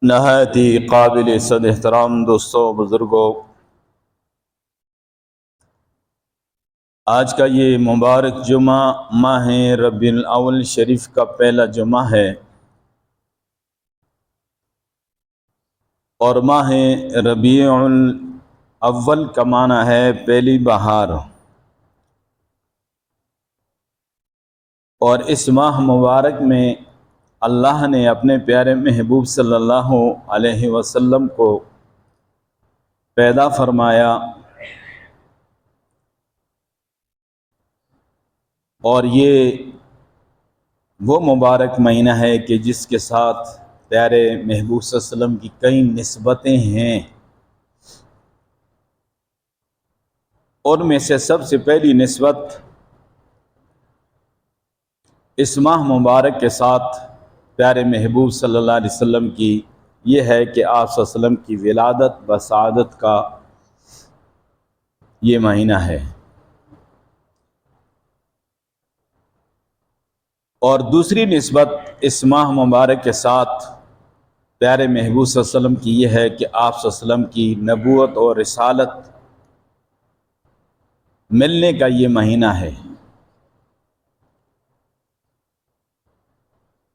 نہایت ہی قابل صد احترام دوستوں بزرگوں، آج کا یہ مبارک جمعہ ماہ ربیع الاول شریف کا پہلا جمعہ ہے، اور ماہ ربیع الاول کا معنی ہے پہلی بہار، اور اس ماہ مبارک میں اللہ نے اپنے پیارے محبوب صلی اللہ علیہ وسلم کو پیدا فرمایا، اور یہ وہ مبارک مہینہ ہے کہ جس کے ساتھ پیارے محبوب صلی اللہ علیہ وسلم کی کئی نسبتیں ہیں۔ ان میں سے سب سے پہلی نسبت اس ماہ مبارک کے ساتھ پیارے محبوب صلی اللہ علیہ وسلم کی یہ ہے کہ آپ صلی اللہ علیہ وسلم کی ولادت و سعادت کا یہ مہینہ ہے، اور دوسری نسبت اس ماہ مبارک کے ساتھ پیارے محبوب صلی اللہ علیہ وسلم کی یہ ہے کہ آپ صلی اللہ علیہ وسلم کی نبوت اور رسالت ملنے کا یہ مہینہ ہے،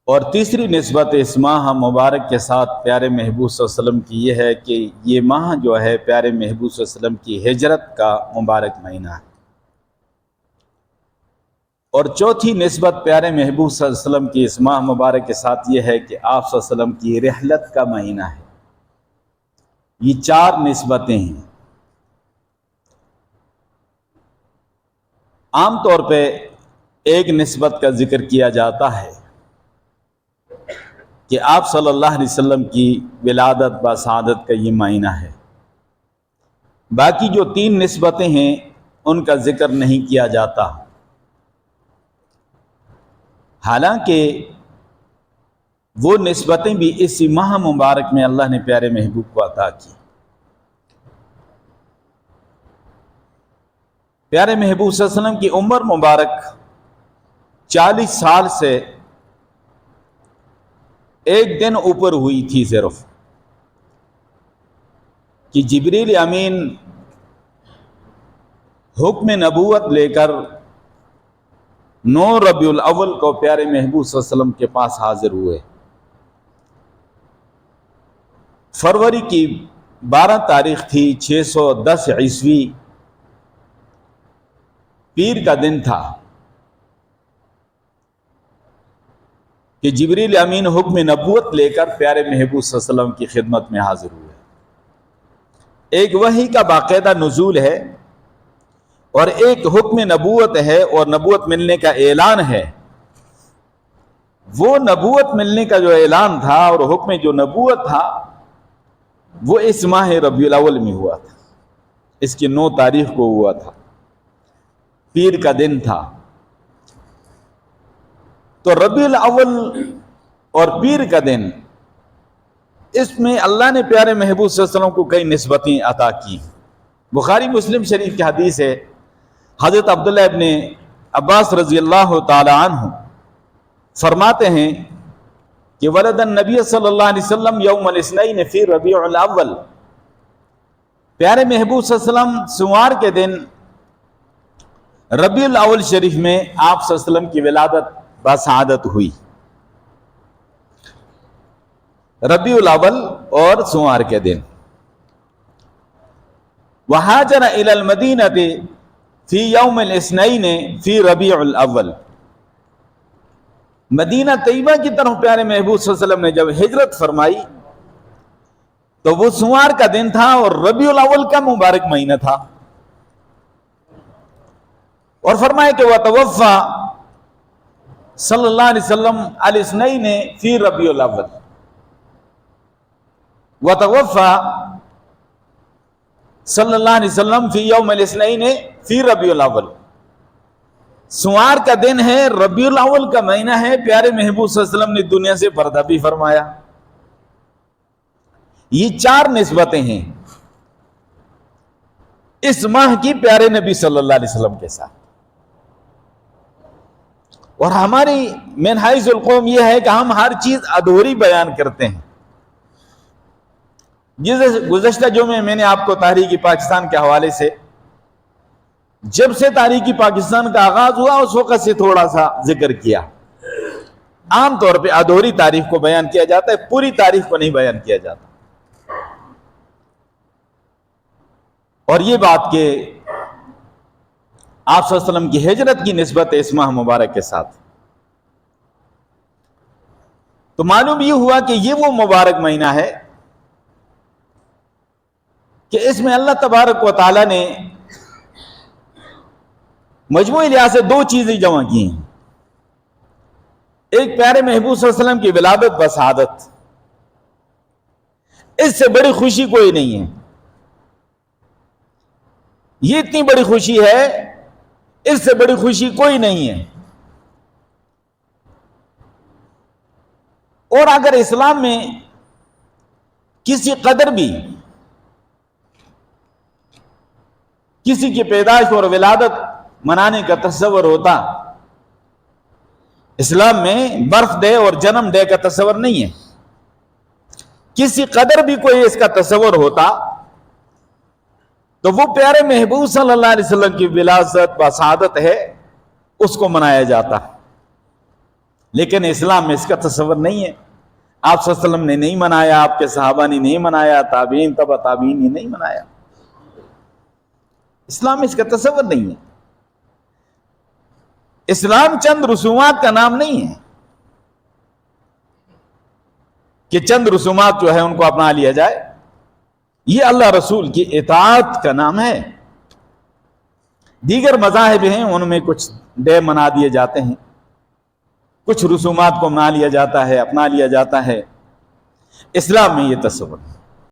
اور تیسری نسبت اس ماہ مبارک کے ساتھ پیارے محبوب صلی اللہ علیہ وسلم کی یہ ہے کہ یہ ماہ جو ہے پیارے محبوب صلی اللہ علیہ وسلم کی ہجرت کا مبارک مہینہ ہے، اور چوتھی نسبت پیارے محبوب صلی اللہ علیہ وسلم کی اس ماہ مبارک کے ساتھ یہ ہے کہ آپ صلی اللہ علیہ وسلم کی رحلت کا مہینہ ہے۔ یہ چار نسبتیں ہیں۔ عام طور پہ ایک نسبت کا ذکر کیا جاتا ہے کہ آپ صلی اللہ علیہ وسلم کی ولادت و سعادت کا یہ مہینہ ہے، باقی جو تین نسبتیں ہیں ان کا ذکر نہیں کیا جاتا، حالانکہ وہ نسبتیں بھی اسی ماہ مبارک میں اللہ نے پیارے محبوب کو عطا کی۔ پیارے محبوب صلی اللہ علیہ وسلم کی عمر مبارک 40 سال سے ایک دن اوپر ہوئی تھی صرف، کہ جبریل امین حکم نبوت لے کر 9 ربیع الاول کو پیارے محبوب صلی اللہ علیہ وسلم کے پاس حاضر ہوئے۔ فروری کی 12 تاریخ تھی، 610 عیسوی، پیر کا دن تھا کہ جبریل امین حکم نبوت لے کر پیارے محبوب صلی اللہ علیہ وسلم کی خدمت میں حاضر ہوئے۔ ایک وحی کا باقاعدہ نزول ہے، اور ایک حکم نبوت ہے، اور نبوت ملنے کا اعلان ہے۔ وہ نبوت ملنے کا جو اعلان تھا اور حکم جو نبوت تھا وہ اس ماہ ربیع الاول میں ہوا تھا، اس کی 9 تاریخ کو ہوا تھا، پیر کا دن تھا۔ تو ربیع الاول اور پیر کا دن، اس میں اللہ نے پیارے محبوب صلی اللہ علیہ وسلم کو کئی نسبتیں عطا کی۔ بخاری مسلم شریف کی حدیث ہے، حضرت عبداللہ ابن عباس رضی اللہ تعالی عنہ فرماتے ہیں کہ ولد النبی صلی اللہ علیہ وسلم یوم الاثنین فی ربیع الاول، پیارے محبوب صلی اللہ علیہ وسلم سوار کے دن ربیع الاول شریف میں آپ صلی اللہ علیہ وسلم کی ولادت بسعادت ہوئی۔ ربیع الاول اور سوار کے دن وہاجر الی المدینہ فی یوم الاثنین فی ربیع الاول، مدینہ طیبہ کی طرف پیارے محبوب صلی اللہ علیہ وسلم نے جب ہجرت فرمائی تو وہ سوار کا دن تھا اور ربیع الاول کا مبارک مہینہ تھا، اور فرمایا کہ وتوفى صلی اللہ علیہ وسلم الاثنین فی ربیع الاول، وتوفى صلی اللہ علیہ وسلم فی یوم الاثنین فی ربیع الاول، سوار کا دن ہے، ربیع الاول کا مہینہ ہے، پیارے محبوب صلی اللہ علیہ وسلم نے دنیا سے پردہ بھی فرمایا۔ یہ 4 نسبتیں ہیں اس ماہ کی پیارے نبی صلی اللہ علیہ وسلم کے ساتھ، اور ہماری من حیث القوم یہ ہے کہ ہم ہر چیز ادھوری بیان کرتے ہیں، جس گزشتہ جمعے میں نے آپ کو تحریک پاکستان کے حوالے سے جب سے تحریک پاکستان کا آغاز ہوا اس وقت سے تھوڑا سا ذکر کیا. عام طور پہ ادھوری تاریخ کو بیان کیا جاتا ہے، پوری تاریخ کو نہیں بیان کیا جاتا. اور یہ بات کہ آپ صلی اللہ علیہ وسلم کی ہجرت کی نسبت اس ماہ مبارک کے ساتھ، تو معلوم یہ ہوا کہ یہ وہ مبارک مہینہ ہے کہ اس میں اللہ تبارک و تعالی نے مجموعی لحاظ سے دو چیزیں جمع کی ہیں. ایک پیارے محبوب صلی اللہ علیہ وسلم کی ولادت و شہادت، اس سے بڑی خوشی کوئی نہیں ہے. یہ اتنی بڑی خوشی ہے، اس سے بڑی خوشی کوئی نہیں ہے. اور اگر اسلام میں کسی قدر بھی کسی کی پیدائش اور ولادت منانے کا تصور ہوتا، اسلام میں برتھ ڈے اور جنم ڈے کا تصور نہیں ہے. کسی قدر بھی کوئی اس کا تصور ہوتا تو وہ پیارے محبوب صلی اللہ علیہ وسلم کی ولادت و شہادت ہے، اس کو منایا جاتا. لیکن اسلام میں اس کا تصور نہیں ہے. آپ صلی اللہ علیہ وسلم نے نہیں منایا، آپ کے صحابہ نے نہیں منایا، تابعین تبع تابعین نے نہیں منایا. اسلام میں اس کا تصور نہیں ہے. اسلام چند رسومات کا نام نہیں ہے کہ چند رسومات جو ہے ان کو اپنا لیا جائے. یہ اللہ رسول کی اطاعت کا نام ہے. دیگر مذاہب ہیں، ان میں کچھ ڈے منا دیے جاتے ہیں، کچھ رسومات کو منا لیا جاتا ہے، اپنا لیا جاتا ہے. اسلام میں یہ تصور